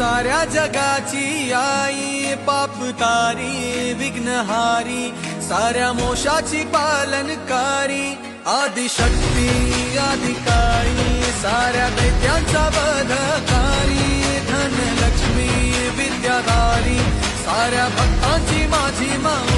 साऱ्या जगाची आई, पाप तारी विघ्नहारी, साऱ्या मोशाची पालनकारी, आदिशक्ती आदिकाळी, साऱ्या दैत्यांचा वधकारी, धनलक्ष्मी विद्याधारी, साऱ्या भक्तांची माझी माँ